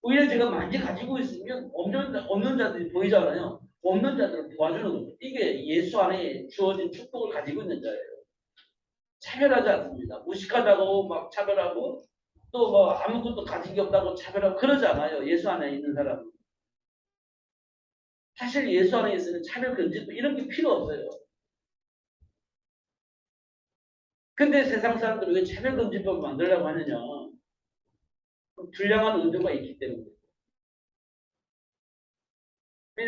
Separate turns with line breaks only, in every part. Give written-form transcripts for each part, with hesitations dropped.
오히려 제가 많이 가지고 있으면 없는 자들이 보이잖아요. 없는 자들을 도와주는 거죠. 이게 예수 안에 주어진 축복을 가지고 있는 자예요. 차별하지 않습니다. 무식하다고 막 차별하고 또 뭐 아무것도 가진 게 없다고 차별하고 그러지 않아요. 예수 안에 있는 사람은. 사실 예수 안에 있으면 차별 금지 이런 게 필요 없어요. 근데 세상 사람들이 왜 차별 금지법을 만들려고 하느냐? 불량한 의도가 있기 때문에.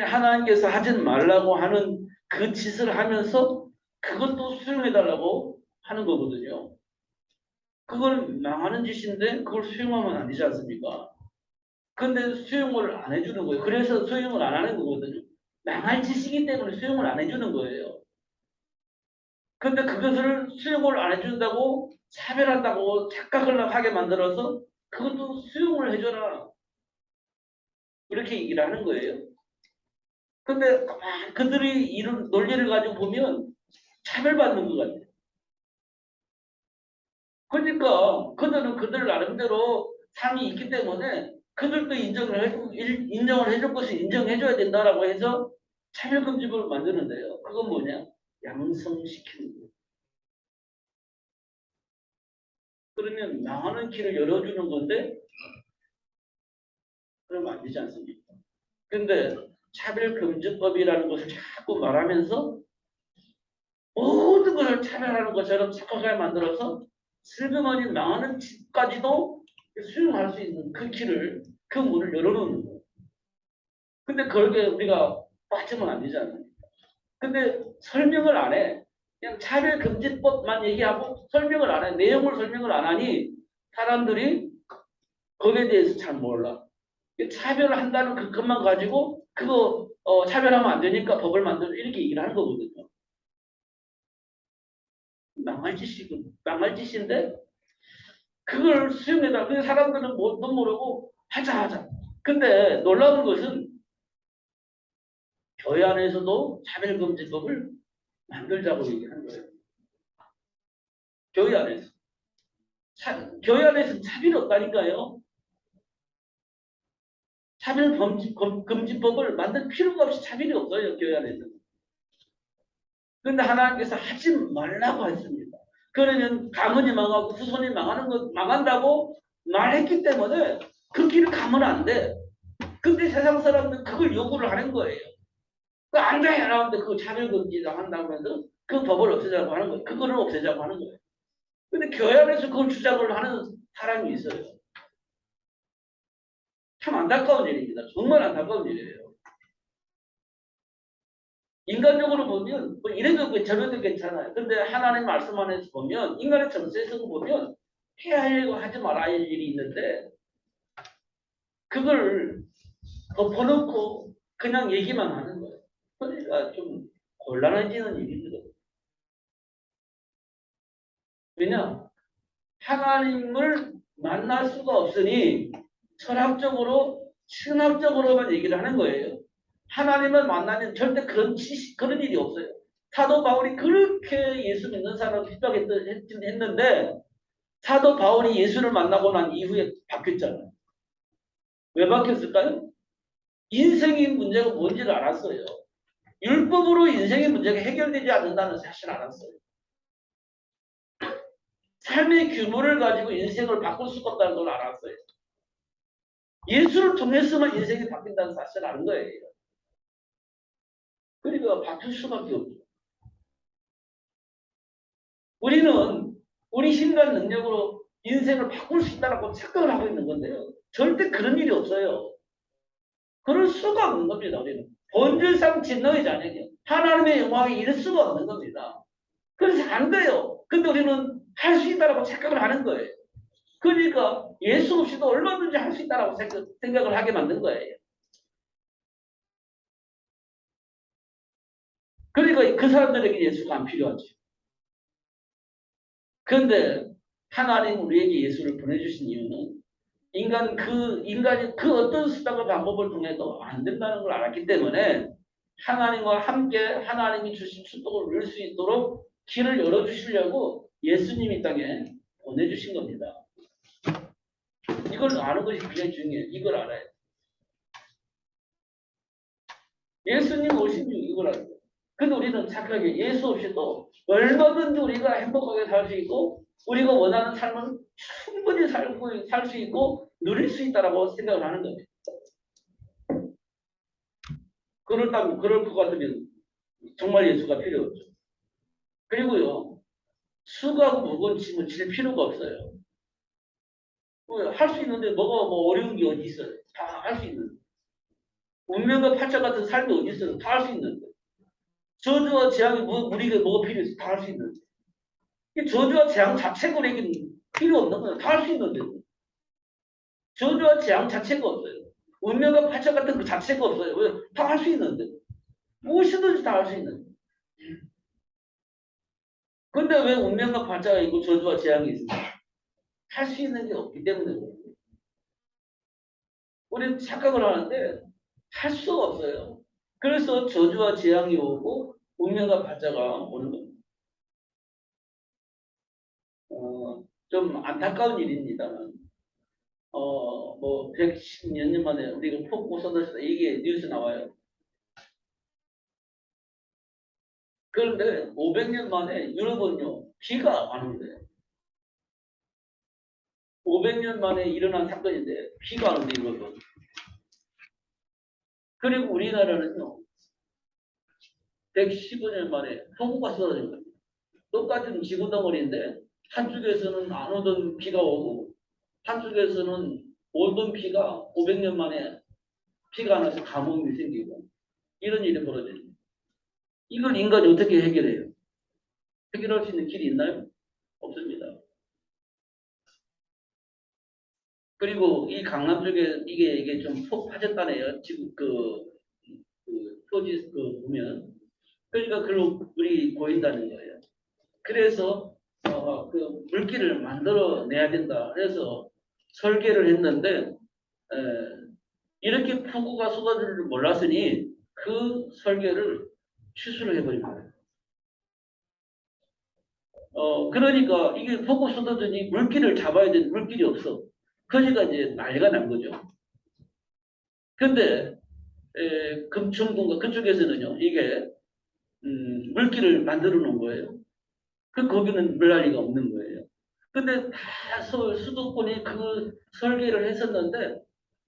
하나님께서 하지 말라고 하는 그 짓을 하면서 그것도 수용해달라고 하는 거거든요. 그걸 망하는 짓인데 그걸 수용하면 안 되지 않습니까? 근데 수용을 안 해주는 거예요. 그래서 수용을 안 하는 거거든요. 망할 짓이기 때문에 수용을 안 해주는 거예요. 근데 그것을 수용을 안 해준다고 차별한다고 착각을 하게 만들어서 그것도 수용을 해줘라. 이렇게 얘기를 하는 거예요. 근데 그들이 이런 논리를 가지고 보면 차별받는 것 같아요. 그러니까 그들은 그들 나름대로 상이 있기 때문에 그들도 인정을 해줄 것을 인정해줘야 된다라고 해서 차별금지법을 만드는데요. 그건 뭐냐? 양성시키는 거예요. 그러면 망하는 길을 열어주는 건데 그러면 안 되지 않습니까? 근데 차별금지법이라는 것을 자꾸 말하면서 모든 것을 차별하는 것처럼 착각하게 만들어서 슬그머니 망하는 집까지도 수용할 수 있는 그 길을, 그 문을 열어놓는 거예요. 근데 거기에 우리가 빠지면 안 되잖아요. 근데 설명을 안 해. 그냥 차별금지법만 얘기하고 설명을 안 해. 내용을 설명을 안 하니 사람들이 거기에 대해서 잘 몰라. 차별을 한다는 그것만 가지고 그거 차별하면 안 되니까 법을 만들어 이렇게 얘기를 하는 거거든요. 망할 짓인데 그걸 수용해달라. 그 사람들은 못 모르고 하자. 근데 놀라운 것은 교회 안에서도 차별금지법을 만들자고 얘기하는 거예요. 교회 안에서. 교회 안에서 차별이 없다니까요. 차별금지법을 만들 필요가 없이 차별이 없어요. 교회 안에서. 그런데 하나님께서 하지 말라고 했습니다. 그러면 가문이 망하고 후손이 망한다고 말했기 때문에 그 길을 가면 안 돼. 근데 세상 사람들은 그걸 요구를 하는 거예요. 안 돼! 라는데 그 차별금지를 한다고 해서 그 법을 없애자고 하는 거예요. 그거를 없애자고 하는 거예요. 근데 교회 안에서 그걸 주장을 하는 사람이 있어요. 참 안타까운 일입니다. 정말 안타까운 일이에요. 인간적으로 보면 뭐 이래도 저래도 괜찮아요. 근데 하나님 말씀 안에서 보면 인간의 정체성을 보면 해야 하려고 하지 말아야 할 일이 있는데 그걸 덮어놓고 그냥 얘기만 하는 거예요. 그러니까 좀 곤란해지는 일이거든요. 왜냐? 하나님을 만날 수가 없으니 철학적으로 신학적으로만 얘기를 하는 거예요. 하나님을 만나면 절대 그런 일이 없어요. 사도 바울이 그렇게 예수 믿는 사람을 핍박했는데 사도 바울이 예수를 만나고 난 이후에 바뀌었잖아요. 왜 바뀌었을까요? 인생의 문제가 뭔지를 알았어요. 율법으로 인생의 문제가 해결되지 않는다는 사실을 알았어요. 삶의 규모를 가지고 인생을 바꿀 수가 없다는 걸 알았어요. 예수를 통해서만 인생이 바뀐다는 사실을 아는 거예요. 그러니까 바뀔 수밖에 없죠. 우리는 우리 힘과 능력으로 인생을 바꿀 수 있다고 착각을 하고 있는 건데요. 절대 그런 일이 없어요. 그럴 수가 없는 겁니다. 우리는. 본질상 진노의 자녀이요. 하나님의 영광에 이를 수가 없는 겁니다. 그래서 안 돼요. 근데 우리는 할 수 있다고 착각을 하는 거예요. 그러니까 예수 없이도 얼마든지 할 수 있다고 생각을 하게 만든 거예요. 그러니까 그 사람들에게 예수가 안 필요하죠. 그런데 하나님 우리에게 예수를 보내주신 이유는 인간이 그 어떤 수단과 방법을 통해도 안 된다는 걸 알았기 때문에 하나님과 함께 하나님이 주신 축복을 누릴 수 있도록 길을 열어주시려고 예수님이 땅에 보내주신 겁니다. 이걸 아는 것이 굉장히 중요해요. 이걸 알아야 돼요. 예수님 오신 이유라는 거예요. 근데 우리는 착하게 예수 없이도 얼마든지 우리가 행복하게 살 수 있고 우리가 원하는 삶을 충분히 살 수 있고 누릴 수 있다라고 생각을 하는 거예요. 그럴 것 같으면 정말 예수가 필요 없죠. 그리고요, 수고하고 무거운 짐을 질 필요가 없어요. 할 수 있는데 뭐가 뭐 어려운 게 어디 있어요? 다 할 수 있는데. 운명과 팔자 같은 삶이 어디 있어요? 다 할 수 있는데. 저주와 재앙이 우리에게 뭐가 필요해서 다 할 수 있는데. 이 저주와 재앙 자체가 우리에게 필요 없는 거예요. 다 할 수 있는데. 저주와 재앙 자체가 없어요. 운명과 팔자 같은 그 자체가 없어요. 왜? 다 할 수 있는데. 무엇이든지 다 할 수 있는데. 근데 왜 운명과 팔자가 있고 저주와 재앙이 있습니까? 할 수 있는 게 없기 때문에 그래요. 우리는 착각을 하는데 할 수가 없어요. 그래서 저주와 재앙이 오고 운명과 팔자가 오는 겁니다. 좀 안타까운 일입니다만, 뭐, 110몇 년 만에 우리가 폭포 쏟았다. 이게 뉴스 나와요. 그런데 500년 만에 유럽은요, 비가 안 온대요. 500년 만에 일어난 사건인데, 비가 안 온대, 유럽은. 그리고 우리나라는요, 115년 만에 폭우가 쏟아진 겁니다. 똑같은 지구 덩어리인데, 한쪽에서는 안 오던 비가 오고, 한쪽에서는 오던 비가 500년 만에 비가 안 와서 가뭄이 생기고, 이런 일이 벌어져요. 이걸 인간이 어떻게 해결해요? 해결할 수 있는 길이 있나요? 없습니다. 그리고 이 강남 쪽에 이게 좀 푹 빠졌다네요. 지금 그 토지 보면. 그러니까 그걸로 물이 고인다는 거예요. 그래서 그 물길을 만들어내야 된다. 그래서 설계를 했는데 이렇게 폭우가 쏟아질 줄 몰랐으니 그 설계를 취소를 해버린 거예요. 그러니까 이게 폭우 쏟아지니 물길을 잡아야 되는 물길이 없어. 그러니까 이제 난리가 난 거죠. 근데 금천군과 그쪽에서는요, 이게 물길을 만들어 놓은 거예요. 거기는 물난리가 없는 거예요. 근데 다 서울 수도권이 그 설계를 했었는데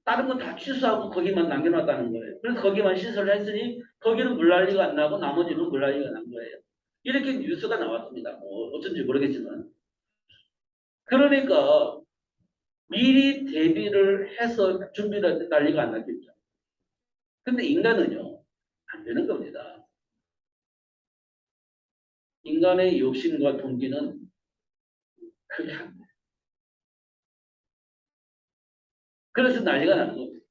다른 건 다 취소하고 거기만 남겨놨다는 거예요. 그래서 거기만 시설을 했으니 거기는 물난리가 안 나고 나머지는 물난리가 난 거예요. 이렇게 뉴스가 나왔습니다. 어쩐지 모르겠지만. 그러니까 미리 대비를 해서 준비를 할 때 난리가 안 났겠죠. 근데 인간은요, 안 되는 겁니다. 인간의 욕심과 동기는 그게 안 돼요. 그래서 난리가 나는 겁니다.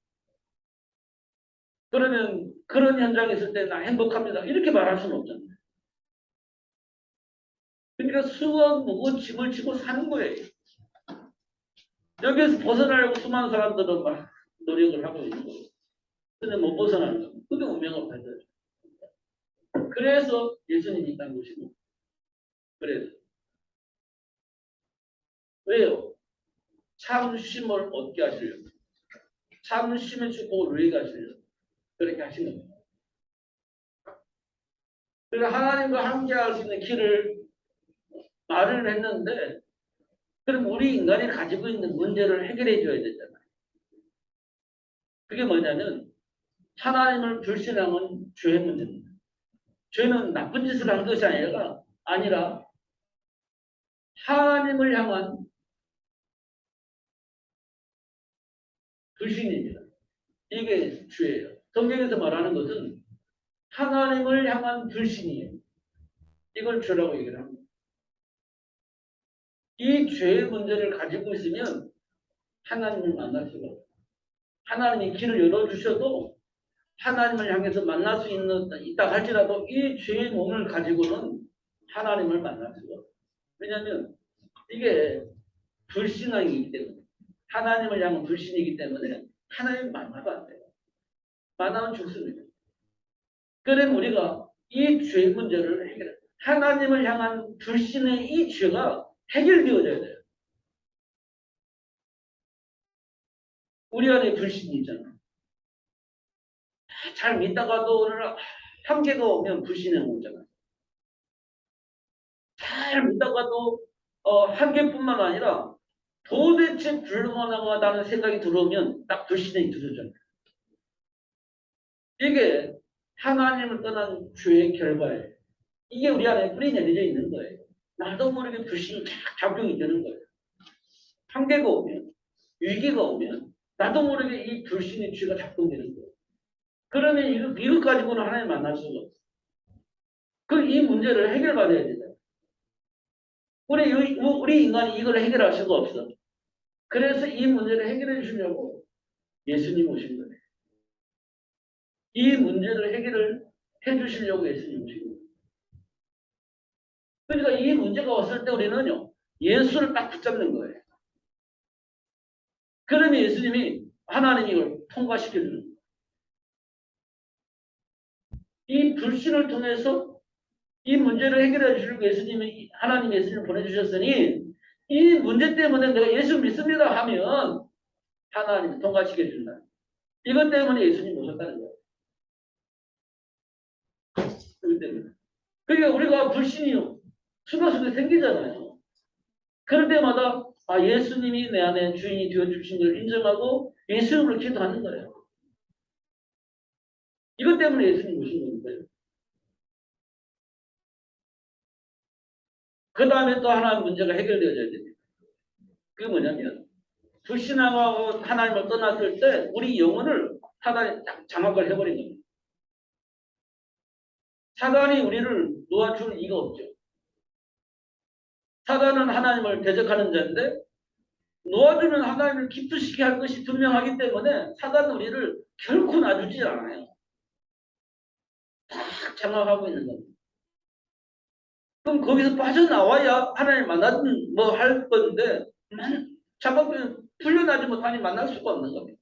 그러면 그런 현장에 있을 때 나 행복합니다. 이렇게 말할 수는 없잖아요. 그러니까 수학 무거운 짐을 지고 사는 거예요. 여기에서 벗어나려고 수많은 사람들은 막 노력을 하고 있는 거예요. 근데 못 벗어나는 거예요. 그게 운명을 발견해요. 그래서 예수님이 딴 것이고. 그래서. 왜요? 참심을 얻게 하시려고. 참심을 주고 누리게 하시려고. 그렇게 하신 겁니다. 그래서 하나님과 함께 할 수 있는 길을 말을 했는데, 그럼 우리 인간이 가지고 있는 문제를 해결해 줘야 되잖아요. 그게 뭐냐면, 하나님을 불신하면 죄의 문제입니다. 죄는 나쁜 짓을 한 것이 아니라 하나님을 향한 불신입니다. 이게 죄예요. 성경에서 말하는 것은 하나님을 향한 불신이에요. 이걸 죄라고 얘기를 합니다. 이 죄의 문제를 가지고 있으면 하나님을 만날 수가 없어요. 하나님이 길을 열어주셔도 하나님을 향해서 만날 수 있다 할지라도 이 죄의 몸을 가지고는 하나님을 만날 수가 없어요. 왜냐하면 이게 불신앙이기 때문에 하나님을 향한 불신이기 때문에 하나님 만나도 안 돼요. 만나면 죽습니다. 그럼 우리가 이 죄 문제를 해결해. 하나님을 향한 불신의 이 죄가 해결되어져야 돼요. 우리 안에 불신이 있잖아요. 잘 믿다가도 오늘 한계가 오면 불신이 오잖아요. 잘 믿다가도 한계뿐만 아니라 도대체 불가능하다는 생각이 들어오면 딱 불신이 들어오잖아요. 이게 하나님을 떠난 죄의 결과예요. 이게 우리 안에 뿌리 내려져 있는 거예요. 나도 모르게 불신이 작용이 되는 거예요. 한계가 오면, 위기가 오면 나도 모르게 이 불신의 죄가 작동되는 거예요. 그러면 이것 가지고는 하나님 만날 수가 없어요. 이 문제를 해결받아야 된다. 우리 인간이 이걸 해결할 수가 없어. 그래서 이 문제를 해결해 주려고 예수님 오신 거예요. 이 문제를 해결을 해 주시려고 예수님 오신 거예요. 그러니까 이 문제가 왔을 때 우리는요, 예수를 딱 붙잡는 거예요. 그러면 예수님이 하나님이 이걸 통과시켜 주는 거예요. 이 불신을 통해서 이 문제를 해결해 주려고 하나님 예수님을 보내주셨으니 이 문제 때문에 내가 예수 믿습니다 하면 하나님이 통과시켜 준다. 이것 때문에 예수님 오셨다는 거예요. 그렇기 때문에. 그러니까 우리가 불신이요. 순간순간 생기잖아요. 그럴 때마다 예수님이 내 안에 주인이 되어주신 걸 인정하고 예수님을 기도하는 거예요. 이것 때문에 예수님 오신 겁니다. 그 다음에 또 하나 문제가 해결되어져야 됩니다. 그게 뭐냐면 불신하고 하나님을 떠났을 때 우리 영혼을 사단이 장악을 해버린 겁니다. 사단이 우리를 놓아줄 리가 없죠. 사단은 하나님을 대적하는 자인데 놓아주면 하나님을 기쁘시게 할 것이 분명하기 때문에 사단은 우리를 결코 놔주지 않아요. 딱 장악하고 있는 겁니다. 그럼 거기서 빠져나와야 하나님 만나든 뭐 할 건데 잡아보면 풀려나지 못하니 만날 수가 없는 겁니다.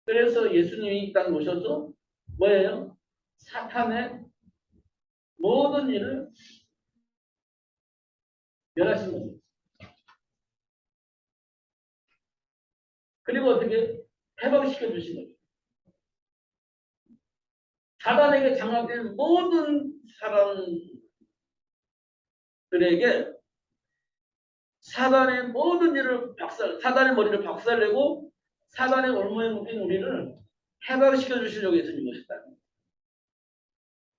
그래서 예수님이 딱 오셔서 뭐예요? 사탄의 모든 일을 멸하신 겁니다. 그리고 어떻게 해방시켜 주신 거죠. 사단에게 장악된 모든 사람들에게 사단의 모든 일을 사단의 머리를 박살내고 사단의 올무에 묶인 우리를 해방시켜 주시려고 예수님 오셨다는 거예요.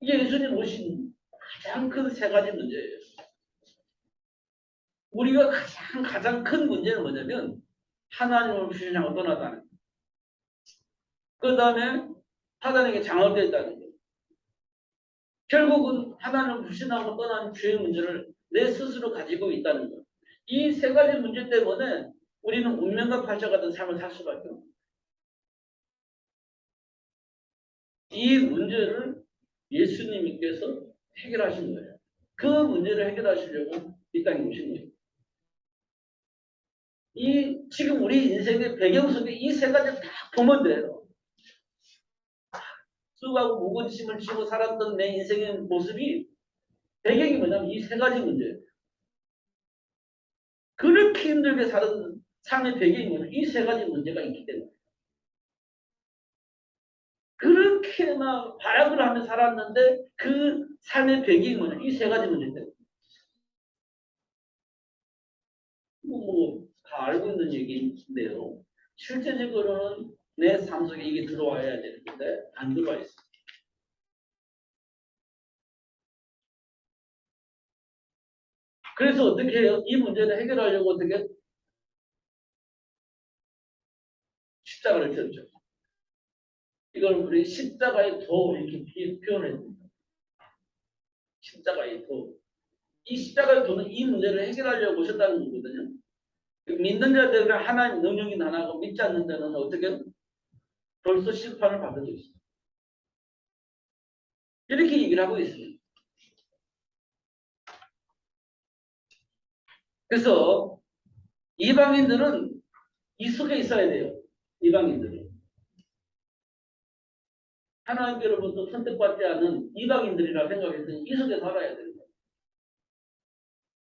이게 예수님 오신 가장 큰 세 가지 문제예요. 우리가 가장 큰 문제는 뭐냐면 하나님을 불신하고 떠나다는 거예요. 그 다음에 사단에게 장악되어 있다는 거예요. 결국은 하나님을 불신하고 떠난 죄의 문제를 내 스스로 가지고 있다는 거예요. 이 세 가지 문제 때문에 우리는 운명과 팔자 같은 삶을 살 수밖에 없어요. 이 문제를 예수님께서 해결하신 거예요. 그 문제를 해결하시려고 이 땅에 오신 거예요. 지금 우리 인생의 배경 속에 이 세 가지를 다 보면 돼요. 수고하고 무거짐을 지고 살았던 내 인생의 모습이 배경이 뭐냐면 이 세 가지 문제예요. 그렇게 힘들게 사는 삶의 배경이 뭐냐면 이 세 가지 문제가 있기 때문에. 그렇게 막 발악을 하며 살았는데 그 삶의 배경이 뭐냐 이 세 가지 문제 때문에. 다 알고 있는 얘기인데요. 실제적으로는 내 삶 속에 이게 들어와야 되는데 안 들어와 있어요. 그래서 어떻게 해요? 이 문제를 해결하려고 어떻게 십자가를 졌죠. 이걸 우리 십자가의 도 이렇게 표현했습니다. 십자가의 도. 이 십자가의 도는 이 문제를 해결하려고 오셨다는 거거든요. 믿는 자들은 하나님 능력이 나나고 믿지 않는 자는 어떻게 벌써 심판을 받은 적 있습니다. 이렇게 얘기를 하고 있습니다. 그래서 이방인들은 이 속에 있어야 돼요. 이방인들은. 하나님께로부터 선택받지 않은 이방인들이라 생각했더니 이 속에 살아야 됩니다.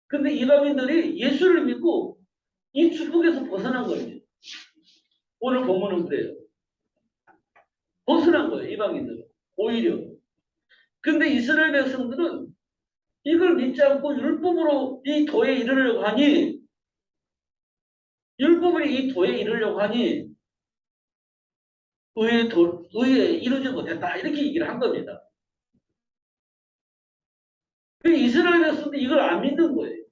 근데 이방인들이 예수를 믿고 이 축복에서 벗어난 거예요. 오늘 본문은 그래요. 벗어난 거예요. 이방인들은. 오히려. 근데 이스라엘 백성들은 이걸 믿지 않고 율법으로 이 도에 이르려고 하니 율법으로 이 도에 이르려고 하니 의에 이루지 못했다. 이렇게 얘기를 한 겁니다. 이스라엘 백성도 이걸 안 믿는 거예요.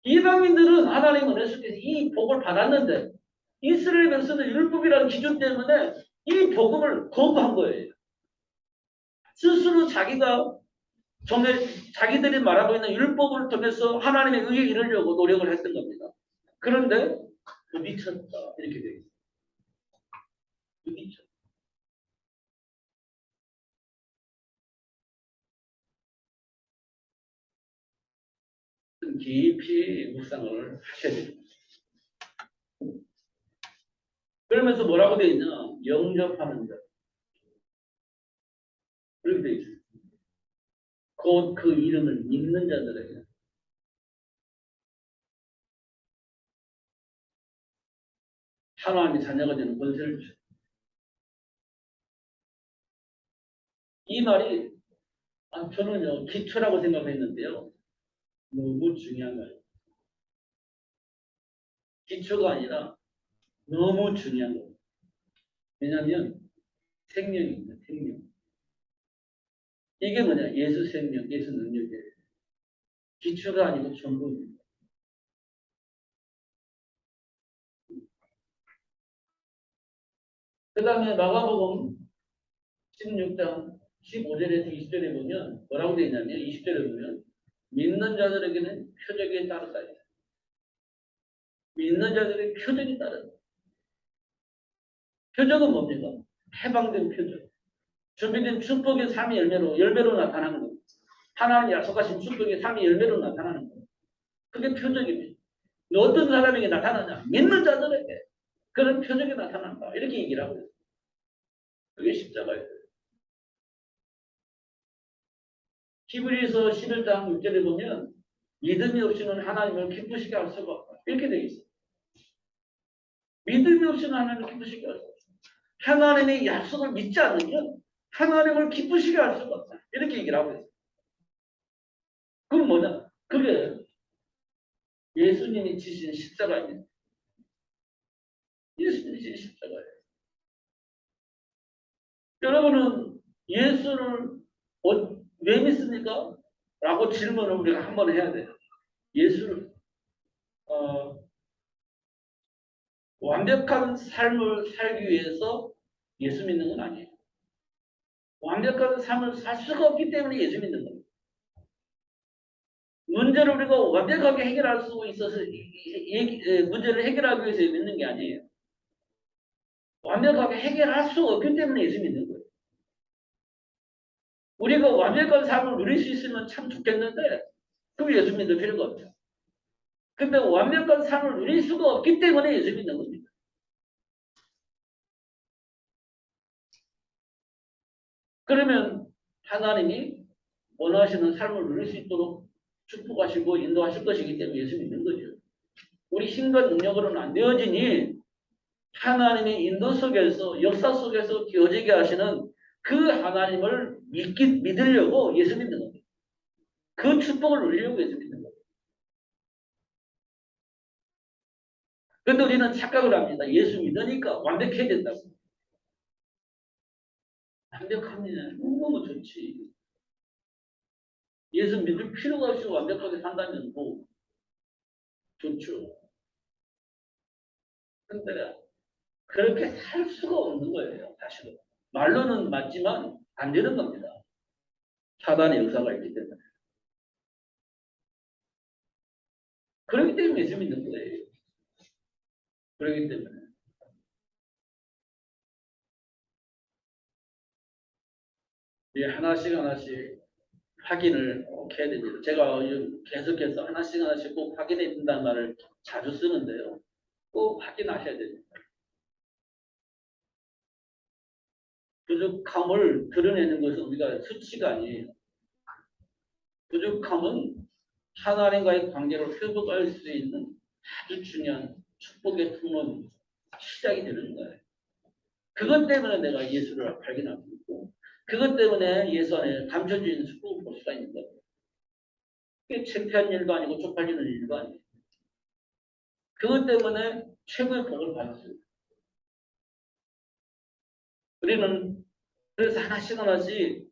이방인들은 하나님 은혜 속에서 이 복을 받았는데 이스라엘 백성은 율법이라는 기준 때문에 이 복음을 거부한 거예요. 스스로 자기가 자기들이 말하고 있는 율법을 통해서 하나님의 의에 이르려고 노력을 했던 겁니다. 그런데 부딪혔다. 이렇게 되어 있어요. 부딪혔다. 깊이 묵상을 하셔야 됩니다. 그러면서 뭐라고 되어 있냐? 영접하는 자. 그렇게 되어 있어요. 곧 그 이름을 믿는 자들에게 하나님의 자녀가 되는 권세를 주셔. 이 말이 저는요 기초라고 생각했는데요. 너무 중요한 거예요. 기초가 아니라 너무 중요한 거예요. 왜냐하면 생명입니다. 생명. 이게 뭐냐? 예수 생명, 예수 능력이에요. 기초가 아니고 전부입니다. 그 다음에 마가복음 16장 15절에서 20절에 보면 뭐라고 되어 있냐면 20절에 보면 믿는 자들에게는 표적에 따르다. 믿는 자들의 표적이 따르다. 표적은 뭡니까? 해방된 표적. 준비된 축복의 삶의 열매로 나타나는 겁니다. 하나님 약속하신 축복의 삶의 열매로 나타나는 겁니다. 그게 표적입니다. 어떤 사람에게 나타나냐? 믿는 자들에게 그런 표적이 나타난다. 이렇게 얘기를 하고 있어요. 그게 십자가예요. 히브리서 11장 6절에 보면 믿음이 없이는 하나님을 기쁘시게 할 수가 없다. 이렇게 되어 있어요. 믿음이 없이는 하나님을 기쁘시게 할 수가 없다. 하나님의 약속을 믿지 않으면 하나님을 기쁘시게 할 수가 없다. 이렇게 얘기를 하고 있어요. 그건 뭐냐? 그게 예수님이 지신 십자가입니다. 예수님이 지신 십자가예요. 여러분은 예수를 왜 믿습니까? 라고 질문을 우리가 한번 해야 돼요. 예수를 완벽한 삶을 살기 위해서 예수 믿는 건 아니에요. 완벽한 삶을 살 수가 없기 때문에 예수 믿는 겁니다. 문제를 우리가 완벽하게 해결할 수 있어서 문제를 해결하기 위해서 믿는 게 아니에요. 완벽하게 해결할 수 없기 때문에 예수 믿는 거예요. 우리가 완벽한 삶을 누릴 수 있으면 참 좋겠는데 그럼 예수 믿을 필요가 없죠. 근데 완벽한 삶을 누릴 수가 없기 때문에 예수 믿는 겁니다. 그러면 하나님이 원하시는 삶을 누릴 수 있도록 축복하시고 인도하실 것이기 때문에 예수 믿는 거죠. 우리 힘과 능력으로는 안 되어지니 하나님의 인도 속에서 역사 속에서 되어지게 하시는 그 하나님을 믿으려고 예수 믿는 겁니다. 그 축복을 누리려고 예수 믿는 겁니다. 그런데 우리는 착각을 합니다. 예수 믿으니까 완벽해야 된다고. 완벽하면 너무 좋지. 예수 믿을 필요가 없이 완벽하게 산다면 뭐 좋죠. 근데 그렇게 살 수가 없는 거예요. 사실은. 말로는 맞지만 안 되는 겁니다. 사단의 역사가 있기 때문에. 그렇기 때문에 예수 믿는 거예요. 그렇기 때문에. 하나씩 하나씩 확인을 꼭 해야 됩니다. 제가 계속해서 하나씩 하나씩 꼭 확인해야 된다는 말을 자주 쓰는데요. 꼭 확인하셔야 됩니다. 부족함을 드러내는 것은 우리가 수치가 아니에요. 부족함은 하나님과의 관계를 회복할 수 있는 아주 중요한 축복의 통로입니다. 시작이 되는 거예요. 그것 때문에 내가 예수를 발견하고 있고, 그것 때문에 예수 안에 감춰져 있는 축복을 볼 수가 있는 거예요. 그게 창피한 일도 아니고 쪽팔리는 일도 아니에요. 그것 때문에 최고의 복을 받았어요. 우리는 그래서 하나씩 하나씩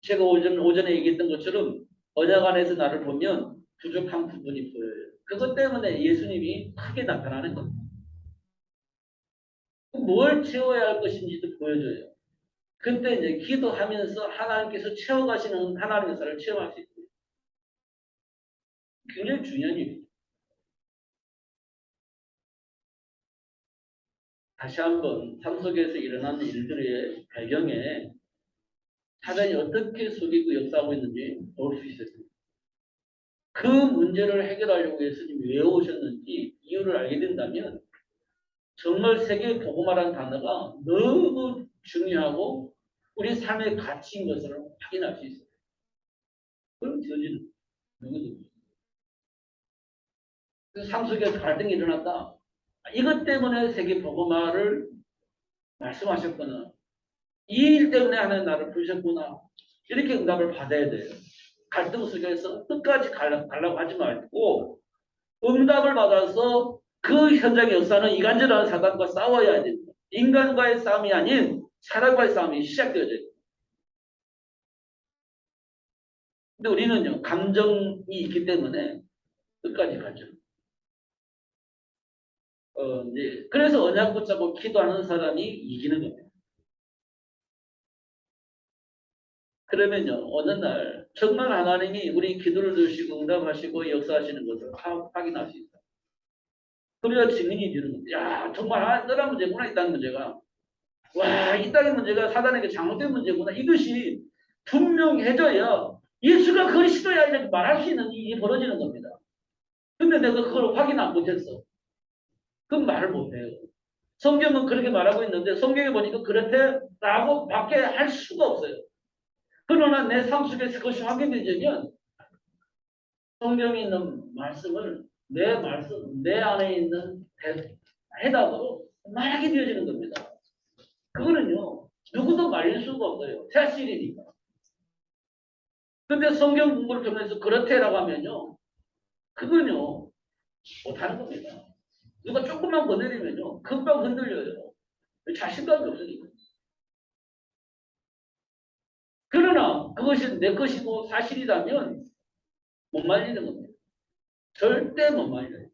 제가 오전에 얘기했던 것처럼 언약 안에서 나를 보면 부족한 부분이 보여요. 그것 때문에 예수님이 크게 나타나는 겁니다. 뭘 채워야 할 것인지도 보여줘요. 그때 이제 기도하면서 하나님께서 채워가시는 하나님의 사를 체험할 수 있어요. 굉장히 중요한 일이에요. 다시 한번 삶 속에서 일어나는 일들의 배경에 사단이 어떻게 속이고 역사하고 있는지 볼 수 있어요. 그 문제를 해결하려고 예수님이 왜 오셨는지 이유를 알게 된다면 정말 세계 복음화라는 단어가 너무 중요하고 우리 삶의 가치인 것을 확인할 수 있어요. 그럼 저지는 누구도. 삶 속에 갈등이 일어났다. 이것 때문에 세계 복음화를 말씀하셨구나. 이 일 때문에 하나님 나를 부르셨구나. 이렇게 응답을 받아야 돼요. 갈등 속에서 끝까지 가려고 하지 말고 응답을 받아서 그 현장의 역사는 이간질하는 사단과 싸워야 됩니다. 인간과의 싸움이 아닌 사람과의 싸움이 시작되어야 돼요. 근데 우리는요, 감정이 있기 때문에 끝까지 가죠. 이제 그래서 언약 붙잡고 기도하는 사람이 이기는 겁니다. 그러면요, 어느 날 정말 하나님이 우리 기도를 들으시고 응답하시고 역사하시는 것을 확인할 수 있어요. 그래야 증인이 되는 겁니다. 야, 정말 너란 문제구나, 이 땅 문제가. 와, 이 땅의 문제가 사단에게 잘못된 문제구나. 이것이 분명해져야 예수가 그리스도야 이렇게 말할 수 있는 일이 벌어지는 겁니다. 근데 내가 그걸 확인 안 못했어. 그건 말을 못해요. 성경은 그렇게 말하고 있는데 성경에 보니까 그렇대라고 밖에 할 수가 없어요. 그러나 내 삶 속에서 그것이 확인되면 성경에 있는 말씀을 내 안에 있는 해답으로 말하게 되어지는 겁니다. 그거는요, 누구도 말릴 수가 없어요. 사실이니까. 근데 성경 공부를 통해서 그렇대라고 하면요, 그건요, 못하는 겁니다. 누가 조금만 건드리면요, 금방 흔들려요. 자신감이 없으니까. 그러나 그것이 내 것이고 사실이라면 못 말리는 겁니다. 절대 못 말려요.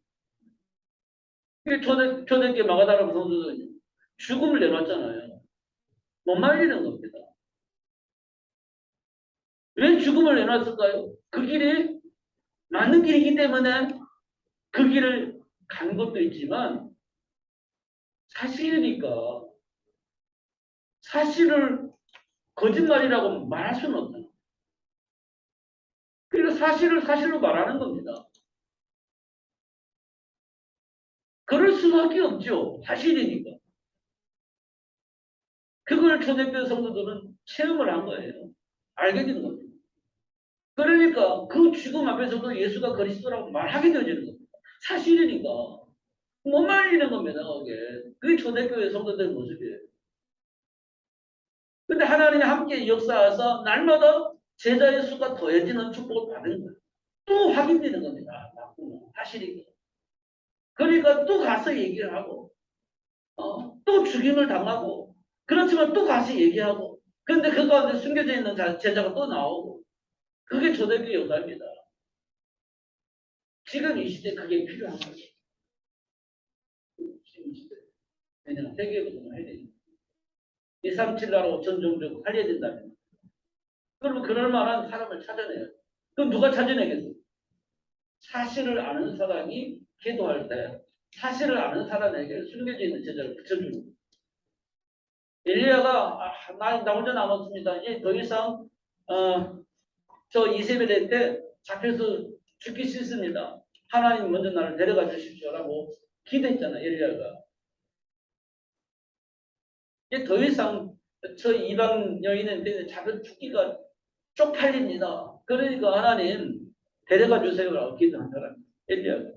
초대교회 마가다라 성도들은 죽음을 내놨잖아요. 못 말리는 겁니다. 왜 죽음을 내놨을까요? 그 길이 맞는 길이기 때문에 그 길을 간 것도 있지만 사실이니까 사실을 거짓말이라고 말할 수는 없다. 그러니까 사실을 사실로 말하는 겁니다. 그럴 수밖에 없죠. 사실이니까. 그걸 초대교회 성도들은 체험을 한 거예요. 알게 된 겁니다. 그러니까 그 죽음 앞에서도 예수가 그리스도라고 말하게 되어지는 겁니다. 사실이니까. 못 말리는 겁니다. 그게 초대교회 성도들의 모습이에요. 근데 하나님이 함께 역사하셔서 날마다 제자의 수가 더해지는 축복을 받는 거예요. 또 확인되는 겁니다. 사실이니까. 그러니까 또 가서 얘기를 하고, 또 죽임을 당하고, 그렇지만 또 가서 얘기하고, 근데 그 가운데 숨겨져 있는 제자가 또 나오고, 그게 초대교회 역사입니다. 지금 이 시대에 그게 필요한 거예요. 지금 이 시대. 왜냐면 세계보고만 해야 되니까. 237 나라 5천 종족 살려야 된다면. 그러면 그럴 만한 사람을 찾아내요. 그럼 누가 찾아내겠어요? 사실을 아는 사람이 기도할 때 사실을 아는 사람에게 숨겨져 있는 제자를 붙여주는 거예요. 엘리야가 나 혼자 남았습니다. 이제 더 이상 저 이세벨한테 잡혀서 죽기 싫습니다. 하나님 먼저 나를 데려가 주십시오라고 기도했잖아, 엘리야가. 이제 더 이상 저 이방 여인한테 잡혀 죽기가 쪽팔립니다. 그러니까 하나님 데려가 주세요라고 기도한 사람, 엘리야가.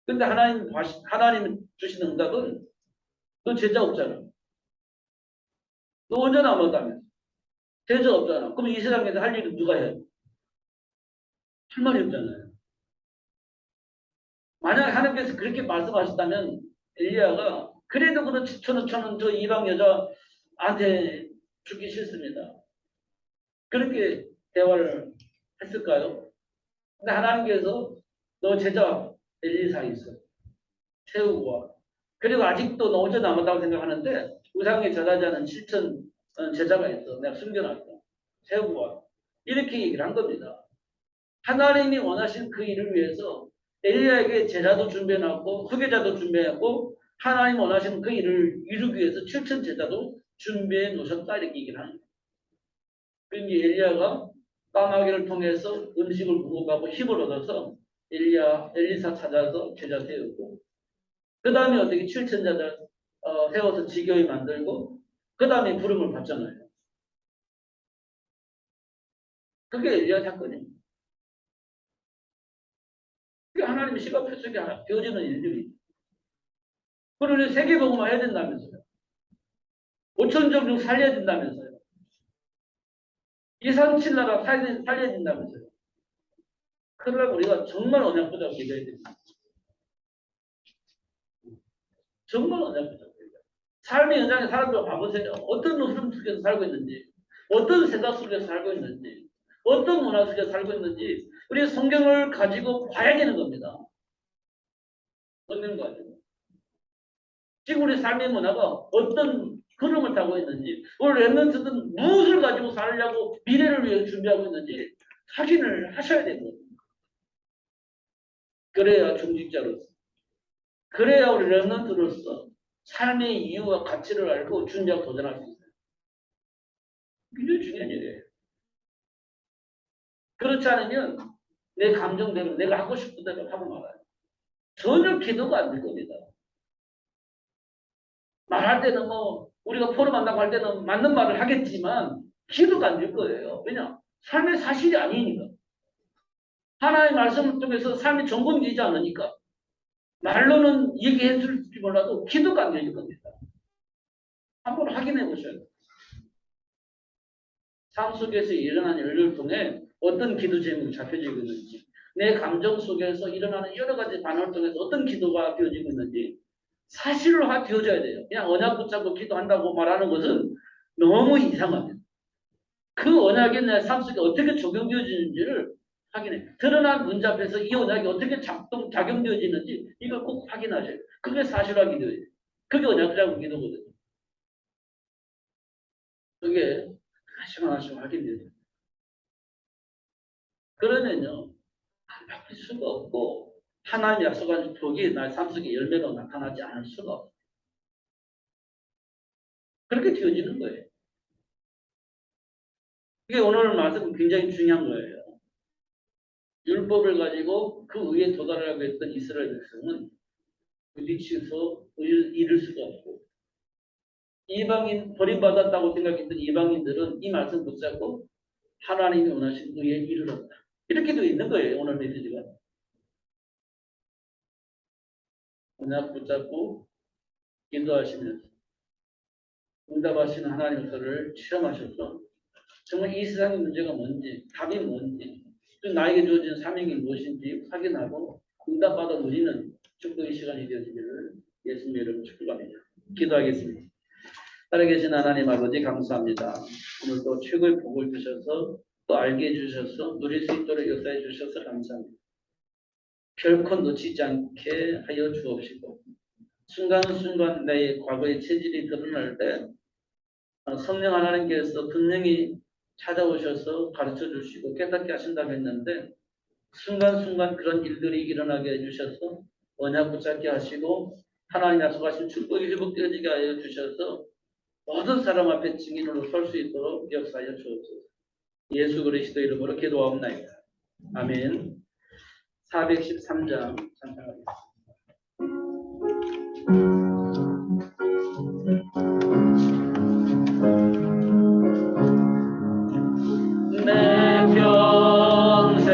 근데 하나님 주신 응답은 너 제자 없잖아. 너 언제 남았다며? 대저 없잖아. 그럼 이 세상에서 할 일은 누가 해? 할 말이 없잖아요. 만약 하나님께서 그렇게 말씀하셨다면 엘리야가 그래도 그렇지 저는 저 이방 여자한테 죽기 싫습니다. 그렇게 대화를 했을까요? 근데 하나님께서 너 제자 엘리사 있어. 세우고 와. 그리고 아직도 너 혼자 남았다고 생각하는데 우상에 절하지 않은 7천 제자가 있어. 내가 숨겨놨어. 세우고 와. 이렇게 얘기를 한 겁니다. 하나님이 원하신 그 일을 위해서 엘리야에게 제자도 준비해놨고 후계자도 준비했고 하나님 원하시는 그 일을 이루기 위해서 7천 제자도 준비해 놓으셨다 이렇게 얘기를 하는 거예요. 그러니까 엘리야가 까마귀를 통해서 음식을 공급하고 힘을 얻어서 엘리사 찾아서 제자 세우고 그 다음에 어떻게 7천 제자 세워서 지교회 만들고 그 다음에 부름을 받잖아요. 그게 엘리야 사건입니다. 그게 하나님의 시각표 속에 되어지는 일들이. 그러니 세계복음화 해야 된다면서요. 5천 종족 살려야 된다면서요. 2, 3, 7나라 살려야 된다면서요. 그러려면 우리가 정말 언약 붙잡고 기도해야 됩니다. 정말 언약 붙잡고 기도해야 됩니다. 삶의 현장에 사람들 봐보세요. 어떤 흐름 속에서 살고 있는지, 어떤 세상 속에서 살고 있는지, 어떤 문화 속에서 살고 있는지 우리 성경을 가지고 봐야 되는 겁니다. 성경 가지고. 지금 우리 삶의 문화가 어떤 흐름을 타고 있는지, 우리 랩런트들은 무엇을 가지고 살려고 미래를 위해 준비하고 있는지 확인을 하셔야 됩니다. 그래야 중직자로서, 그래야 우리 랩런트로서 삶의 이유와 가치를 알고 준비하고 도전할 수 있어요. 굉장히 중요한 일이에요. 그렇지 않으면 내 감정대로 내가 하고 싶은 대로 하고 말아요. 전혀 기도가 안 될 겁니다. 말할 때는 우리가 포럼 한다고 할 때는 맞는 말을 하겠지만 기도가 안 될 거예요. 왜냐? 삶의 사실이 아니니까. 하나의 말씀을 통해서 삶이 정돈되지 않으니까. 말로는 얘기해줄지 몰라도 기도가 안 되는 겁니다. 한번 확인해 보셔야 돼요. 삶 속에서 일어나는 일을 통해 어떤 기도 제목이 잡혀지고 있는지, 내 감정 속에서 일어나는 여러 가지 반응을 통해서 어떤 기도가 되어지고 있는지 사실화 되어져야 돼요. 그냥 언약 붙잡고 기도한다고 말하는 것은 너무 이상합니다. 그 언약이 내 삶 속에 어떻게 적용되어지는지를 확인해. 드러난 문제 앞에서 이 언약이 어떻게 작용되어지는지 이걸 꼭 확인하셔야 돼요. 그게 사실화 기도예요. 그게 언약 붙잡고 기도거든요. 그게 하나씩 확인돼야 돼요. 그러면요. 안 바뀔 수가 없고 하나님 약속한 복이 나의 삶 속에 열매로 나타나지 않을 수가 없어요. 그렇게 되어지는 거예요. 이게 오늘 말씀은 굉장히 중요한 거예요. 율법을 가지고 그 의에 도달하려고 했던 이스라엘 백성은 부딪혀서 이룰 수가 없고 이방인 버림받았다고 생각했던 이방인들은 이 말씀 붙잡고 하나님이 원하신 의에 이르렀다. 이렇게 되어 있는 거예요. 오늘 메시지가. 언약 붙잡고 기도하시면서 응답하시는 하나님께서를 체험하셔서 정말 이 세상의 문제가 뭔지, 답이 뭔지, 또 나에게 주어진 사명이 무엇인지 확인하고 응답받아 누리는 축복의 시간이 되어지기를 예수님의 이름으로 축복합니다. 기도하겠습니다. 살아계신 하나님 아버지 감사합니다. 오늘 또 최고의 복을 주셔서 또 알게 해주셔서 누릴 수 있도록 역사해 주셔서 감사합니다. 결코 놓치지 않게 하여 주옵시고 순간순간 내 과거의 체질이 드러날 때 성령 하나님께서 분명히 찾아오셔서 가르쳐 주시고 깨닫게 하신다고 했는데 순간순간 그런 일들이 일어나게 해주셔서 언약 붙잡게 하시고 하나님 약속하신 축복이 회복되어지게 하여 주셔서 모든 사람 앞에 증인으로 설 수 있도록 역사하여 주옵소서. 예수 그리스도 이름으로 기도하옵나이다. 아멘. 413장 찬송하겠습니다. 내 평생에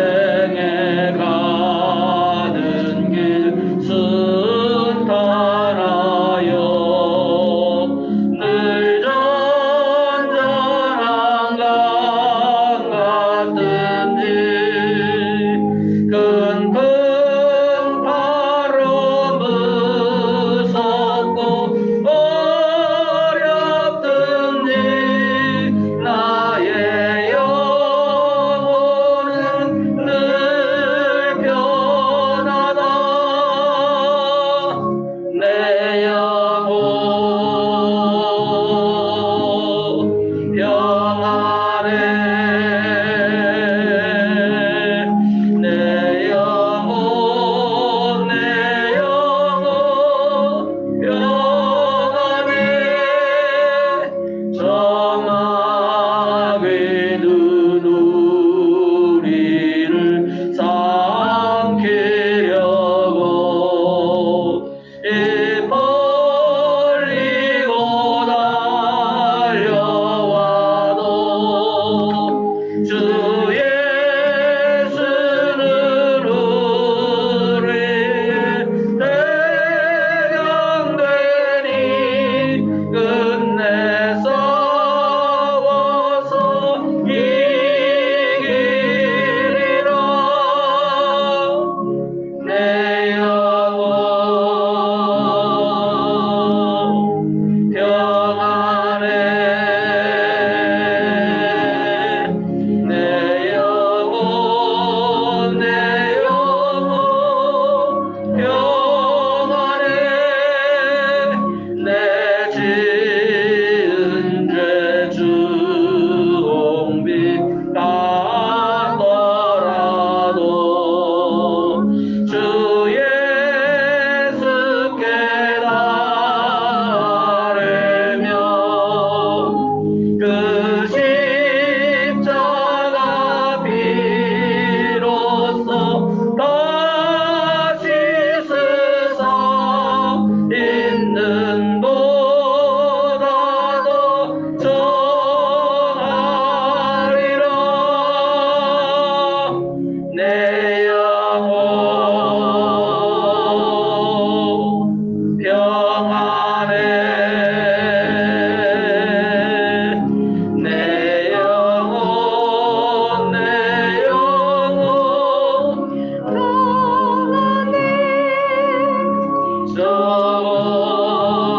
가는 길 순탄하여 늘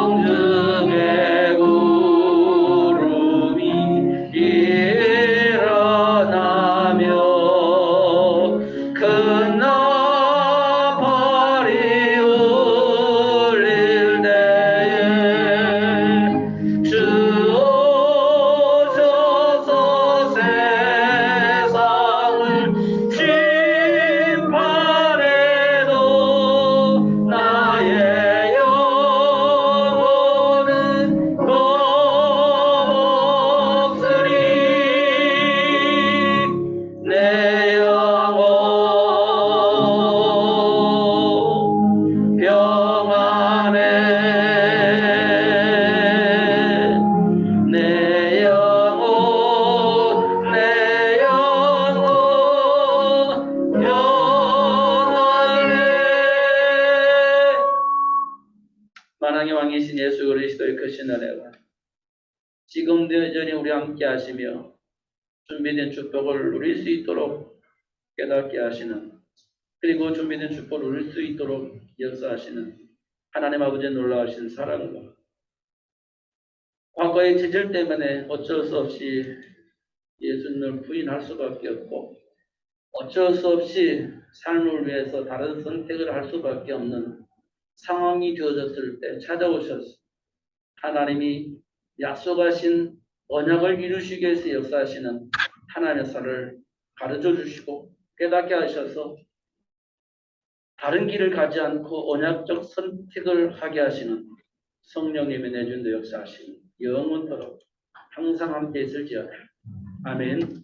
성중의 구름이 일어나며 큰 나팔이 울릴 때에 주 오셔서 세상을 심판해도 나의 영혼은 겁없으리. 내 영혼 평안해. 내 영혼 평안해. 만왕의 왕이신 예수 그리스도의 크신 은혜와 지금도 여전히 우리 함께 하시며 준비된 축복을 누릴 수 있도록 깨닫게 하시는, 그리고 준비된 축복을 누릴 수 있도록 역사하시는 하나님 아버지의 놀라우신 사랑과 과거의 죄질 때문에 어쩔 수 없이 예수님을 부인할 수밖에 없고 어쩔 수 없이 삶을 위해서 다른 선택을 할 수밖에 없는 상황이 되어졌을 때 찾아오셔서 하나님이 약속하신 언약을 이루시기 위해서 역사하시는 하나님의 사를 가르쳐 주시고 깨닫게 하셔서 다른 길을 가지 않고 언약적 선택을 하게 하시는 성령님의 내준도 역사하시는 영원토록 항상 함께 있을지어다. 아멘.